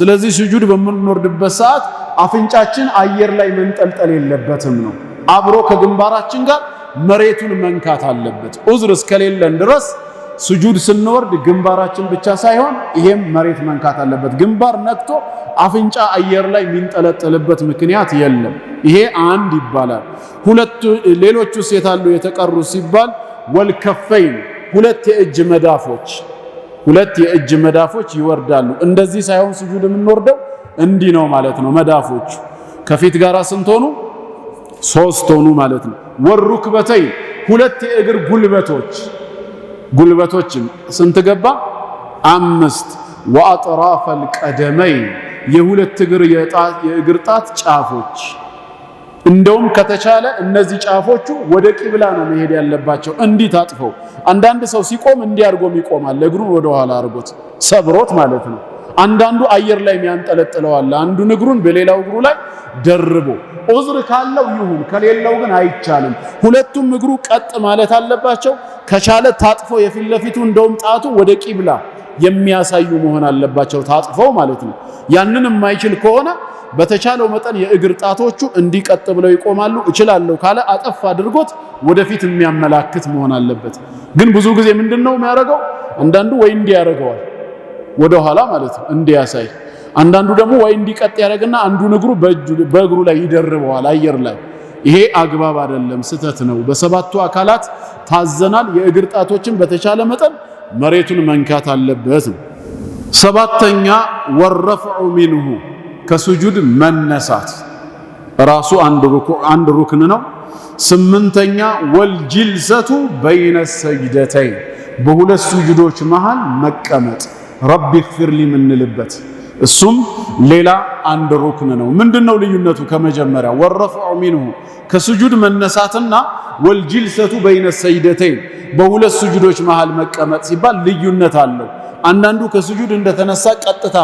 ስለዚህ ስጁድ በምንወርድበት ሰዓት አፍንጫችን አየር ላይ መንጠልጠል የለበትም ነው። አብሮ ከግንባራችን ጋር መሬቱን መንካት አለበት። ዑዝር እስከሌለን ድረስ ስጁድ ስንወርድ ግንባራችን ብቻ ሳይሆን ይሄም መሬት መንካት አለበት። ግንባር ነክቶ አፍንጫ አየር ላይ የሚንጠለጠልበት ምክንያት የለም። ይሄ አንድ ይባላል። ሌሎቹ የታሉ የተቀሩ ሲባል ወልከፈይን ሁለት የእጅ መዳፎች ይወርዳሉ። እንደዚህ ሳይሆን ስጁድ የምንወርደው እንዲህ ነው ማለት ነው። መዳፎቹ ከፊት ጋር ስንት ሆኑ? 3 ሆኑ ማለት ነው። ወሩክበተይ ሁለት የእግር ጉልበቶችም ስንት ገባ? 5 ወአጥራፈል ቀደመይን የሁለት የእግር ጣት ጫፎች። እንደውም ከተቻለ እነዚህ ጫፎቹ ወደ ቂብላ ነው መሄድ ያለባቸው፣ እንዲህ ታጥፈው። አንዳንድ ሰው ሲቆም እንዲህ አድርጎም ይቆማል፣ እግሩን ወደ ኋላ አድርጎት ሰብሮት ማለት ነው። አንዳንዱ አየር ላይ የሚያንጠለጥለው አለ፣ አንዱን እግሩን በሌላው እግሩ ላይ ደርቦ። ዑዝር ካለው ይሁን፣ ከሌለው ግን አይቻልም። ሁለቱም እግሩ ቀጥ ማለት አለባቸው። ከቻለ ታጥፎ የፊት ለፊቱ እንደውም ጣቱ ወደ ቂብላ የሚያሳዩ መሆን አለባቸው፣ ታጥፈው ማለት ነው። ያንን የማይችል ከሆነ በተቻለው መጠን የእግር ጣቶቹ እንዲቀጥ ብለው ይቆማሉ። እችላለሁ ካለ አጠፍ አድርጎት ወደፊት የሚያመላክት መሆን አለበት። ግን ብዙ ጊዜ ምንድነው የሚያደርገው? አንዳንዱ ወይ እንዲህ ያደርገዋል ወደ ኋላ ማለት ነው እንዲያሳይ፣ አንዳንዱ ደግሞ ወይ እንዲቀጥ ያደርግና አንዱን እግሩ በእግሩ ላይ ይደርበዋል አየር ላይ። ይሄ አግባብ አይደለም፣ ስተት ነው። በሰባቱ አካላት ታዘናል። የእግር ጣቶችን በተቻለ መጠን መሬቱን መንካት አለበት። ሰባተኛ ወረፍዑ ሚንሁ ከሱጁድ መነሳት ራሱ አንድ ሩክን ነው። 8ኛ ወልጅልሰቱ በይነ ሰጅደተይን በሁለት ሱጁዶች መሃል መቀመጥ ረቢ ግፊር ሊ ምንልበት፣ እሱም ሌላ አንድ ሩክን ነው። ምንድነው ልዩነቱ? ከመጀመሪያ ወረፍዑ ሚንሁ ከሱጁድ መነሳትና ወልጅልሰቱ በይነ ሰጅደተይን በሁለት ሱጁዶች መሃል መቀመጥ ሲባል ልዩነት አለው። አንዳንዱ ከሱጁድ እንደተነሳ ቀጥታ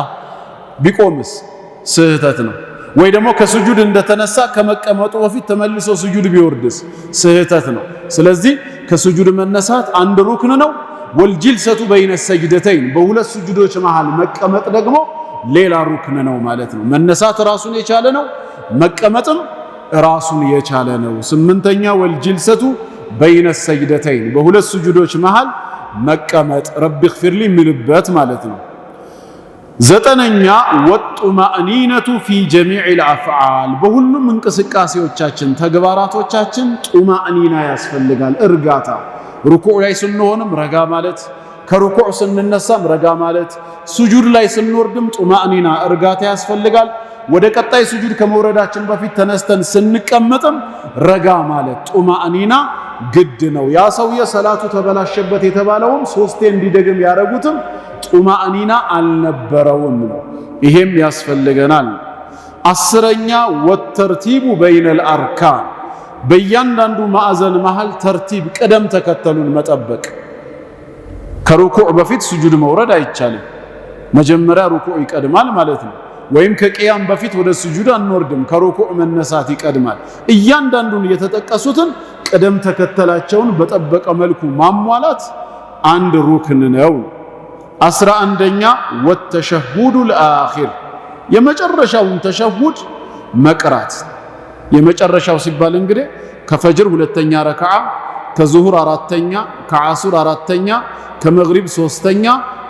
ቢቆምስ ስህተት ነው። ወይ ደግሞ ከሱጁድ እንደተነሳ ከመቀመጡ በፊት ተመልሶ ሱጁድ ቢወርድስ ስህተት ነው። ስለዚህ ከሱጁድ መነሳት አንድ ሩክን ነው። ወልጅልሰቱ በይነ ሰጅደተይን በሁለት ሱጁዶች መሃል መቀመጥ ደግሞ ሌላ ሩክን ነው ማለት ነው። መነሳት ራሱን የቻለ ነው፣ መቀመጥም ራሱን የቻለ ነው። 8ኛ ወልጅልሰቱ በይነ ሰጅደተይን በሁለት ሱጁዶች መሃል መቀመጥ ረቢ ግፊር ሊ የሚልበት ማለት ነው። 9ኛ ወጡማእኒነቱ ፊ ጀሚዕል አፍዓል በሁሉም እንቅስቃሴዎቻችን ተግባራቶቻችን ጡማእኒና ያስፈልጋል፣ እርጋታ። ሩኩዕ ላይ ስንሆንም ረጋ ማለት፣ ከሩኩዕ ስንነሳም ረጋ ማለት፣ ሱጁድ ላይ ስንወርድም ጡማእኒና እርጋታ ያስፈልጋል። ወደ ቀጣይ ሱጁድ ከመውረዳችን በፊት ተነስተን ስንቀመጥም ረጋ ማለት ጡማእኒና ግድ ነው። ያ ሰውዬ ሰላቱ ተበላሸበት የተባለውም 3 እንዲደግም ያደረጉትም ጡማእኒና አልነበረውም ነው። ይሄም ያስፈልገናል። 10ኛ ወተርቲቡ በይነል አርካን በእያንዳንዱ ማዕዘን መሃል ተርቲብ ቅደም ተከተሉን መጠበቅ። ከሩኩዕ በፊት ሱጁድ መውረድ አይቻልም። መጀመሪያ ሩኩዕ ይቀድማል ማለት ነው። ወይም ከቂያም በፊት ወደ ሱጁድ አንወርድም፣ ከሩኩዕ መነሳት ይቀድማል። እያንዳንዱን የተጠቀሱትን ቅደም ተከተላቸውን በጠበቀ መልኩ ማሟላት አንድ ሩክን ነው። 11ኛ ወተሸሁዱል አኺር የመጨረሻውን ተሸሁድ መቅራት። የመጨረሻው ሲባል እንግዲህ ከፈጅር 2ኛ ረክዓ፣ ከዙሁር 4ኛ፣ ከዓሱር 4ኛ፣ ከመግሪብ 3ኛ፣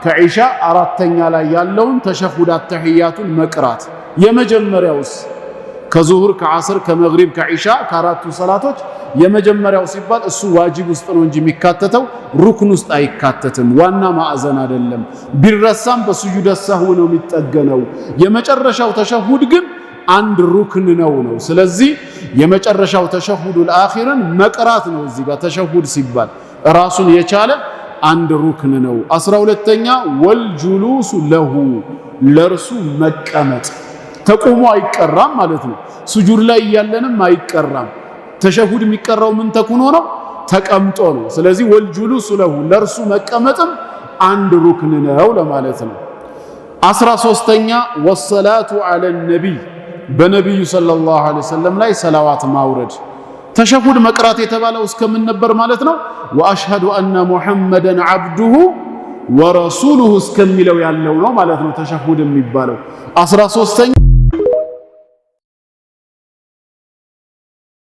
ከዒሻ 4ኛ ላይ ያለውን ተሸሁድ አተህያቱን መቅራት። የመጀመሪያውስ ከዙሁር፣ ከዓስር፣ ከመግሪብ፣ ከዒሻ ከአራቱ ሰላቶች የመጀመሪያው ሲባል እሱ ዋጅብ ውስጥ ነው እንጂ የሚካተተው ሩክን ውስጥ አይካተትም። ዋና ማዕዘን አይደለም። ቢረሳም በሱጁድ ሰህው ነው የሚጠገነው። የመጨረሻው ተሸሁድ ግን አንድ ሩክን ነው። ስለዚህ የመጨረሻው ተሸሁዱል አኺርን መቅራት ነው። እዚህ ጋር ተሸሁድ ሲባል ራሱን የቻለ አንድ ሩክን ነው። 12ኛ ወልጁሉሱ ለሁ ለርሱ መቀመጥ። ተቆሞ አይቀራም ማለት ነው። ሱጁድ ላይ ያለንም አይቀራም። ተሸሁድ የሚቀራው ምን ተኩኖ ነው? ተቀምጦ ነው። ስለዚህ ወልጁሉሱ ለሁ ለርሱ መቀመጥም አንድ ሩክን ነው ለማለት ነው። 13ኛ ወሰላቱ ዐለ ነቢይ በነቢዩ ሰለላሁ ዐለይሂ ወሰለም ላይ ሰላዋት ማውረድ። ተሸሁድ መቅራት የተባለው እስከምን ነበር ማለት ነው? ወአሽሀዱ አነ ሙሐመደን ዐብዱሁ ወረሱሉሁ እስከሚለው ያለው ነው ማለት ነው ተሸሁድ የሚባለው። 13ኛ